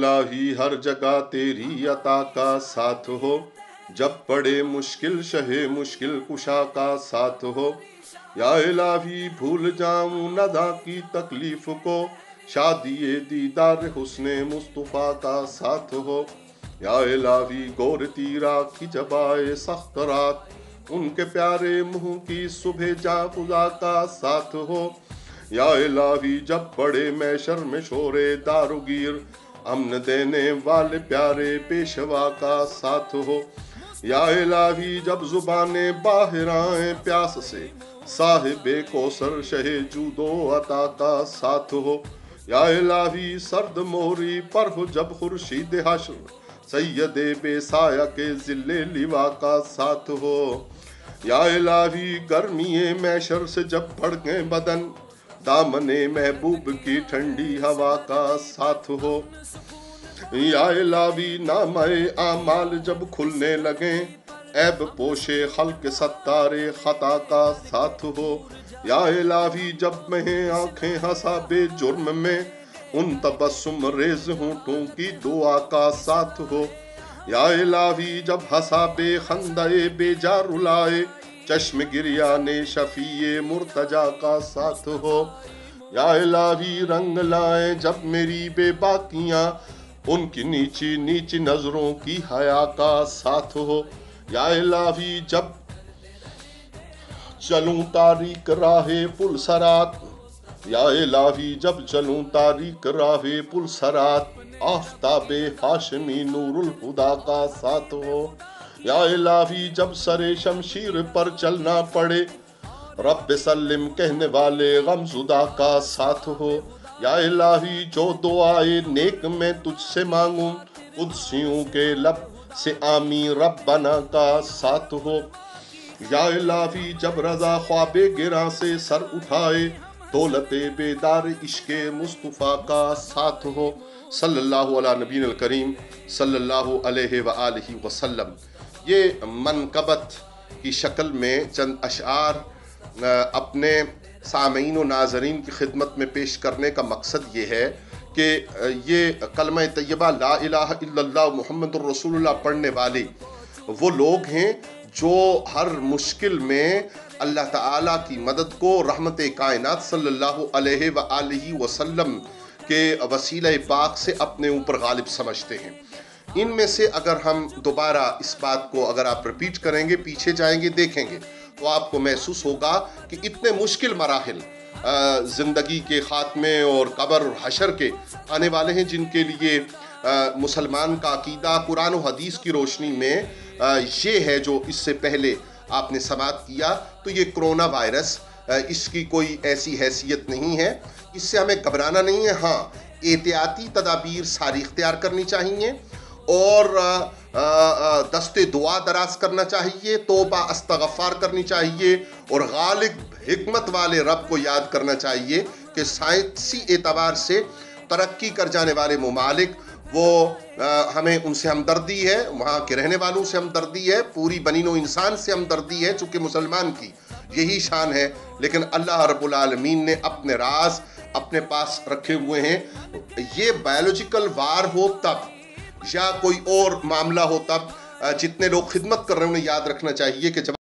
الہی ہر جگہ تیری عطا کا ساتھ ہو، جب پڑے مشکل شہ مشکل کشا کا ساتھ ہو۔ یا الہی بھول جاؤں ندا کی تکلیف کو، شادی دیدار حسن مصطفیٰ کا ساتھ ہو۔ یا الہی گور تیرا کی جب آئے سخت رات، ان کے پیارے منہ کی صبح جا خدا کا ساتھ ہو۔ یا الہی جب پڑے محشر میں شور داروگیر، امن دینے والے پیارے پیشوا کا ساتھ ہو۔ یا الہی جب زبانیں باہر آئیں پیاس سے، صاحب کوثر شہ جود و عطا کا ساتھ ہو۔ یا الہی سرد موری پر ہو جب خورشید حشر، سید بے سایہ کے ظل لوا کا ساتھ ہو۔ یا الہی گرمی محشر سے جب بھڑکیں بدن، دامن محبوب کی ٹھنڈی ہوا کا ساتھ ہو۔ یا الہی نامہ اعمال جب کھلنے لگیں، عیب پوش خلق ستار خطا کا ساتھ ہو۔ یا الہی جب مہیں آنکھیں حساب جرم میں، ان تبسم ریز ہونٹوں کی دعا کا ساتھ ہو۔ یا الہی جب حساب خندہ بے جا رلائے، چشم گریان شفیع مرتجا کا ساتھ ہو۔ یا الہی رنگ لائیں جب میری بے باکیاں، ان کی نیچی نیچی نظروں کی حیا کا ساتھ ہو۔ یا الہی جب چلوں تاریک راہ پل صراط، یا الہی جب چلوں تاریک راہ پل صراط، آفتاب ہاشمی نور الہدا کا ساتھ ہو۔ یا الہی جب سر شمشیر پر چلنا پڑے، رب سلم کہنے والے غم زدہ کا ساتھ ہو۔ یا الہی جو دعائے نیک میں تجھ سے مانگوں، قدسیوں کے لب سے آمین ربنا کا ساتھ ہو۔ یا الہی جب رضا خواب گراں سے سر اٹھائے، دولت بیدار عشق مصطفیٰ کا ساتھ ہو۔ صلی اللہ علی نبی الکریم صلی اللہ علیہ وآلہ وسلم۔ یہ منقبت کی شکل میں چند اشعار اپنے سامعین و ناظرین کی خدمت میں پیش کرنے کا مقصد یہ ہے کہ یہ کلمہ طیبہ لا الہ الا اللہ محمد الرسول اللہ پڑھنے والے وہ لوگ ہیں جو ہر مشکل میں اللہ تعالیٰ کی مدد کو رحمت کائنات صلی اللہ علیہ وآلہ وسلم کے وسیلہ پاک سے اپنے اوپر غالب سمجھتے ہیں۔ ان میں سے اگر ہم دوبارہ اس بات کو اگر آپ ریپیٹ کریں گے، پیچھے جائیں گے، دیکھیں گے، تو آپ کو محسوس ہوگا کہ اتنے مشکل مراحل زندگی کے خاتمے اور قبر اور حشر کے آنے والے ہیں، جن کے لیے مسلمان کا عقیدہ قرآن و حدیث کی روشنی میں یہ ہے جو اس سے پہلے آپ نے سماعت کیا۔ تو یہ کرونا وائرس، اس کی کوئی ایسی حیثیت نہیں ہے، اس سے ہمیں گھبرانا نہیں ہے۔ ہاں، احتیاطی تدابیر ساری اختیار کرنی چاہیے اور دست دعا دراز کرنا چاہیے، توبہ استغفار کرنی چاہیے اور غالب حکمت والے رب کو یاد کرنا چاہیے کہ سائنسی اعتبار سے ترقی کر جانے والے ممالک وہ ہمیں ان سے ہمدردی ہے، وہاں کے رہنے والوں سے ہمدردی ہے، پوری بنی نوع انسان سے ہمدردی ہے، چونکہ مسلمان کی یہی شان ہے۔ لیکن اللہ رب العالمین نے اپنے راز اپنے پاس رکھے ہوئے ہیں۔ یہ بایولوجیکل وار ہو تب یا کوئی اور معاملہ ہو تب، جتنے لوگ خدمت کر رہے ہیں انہیں یاد رکھنا چاہیے کہ جب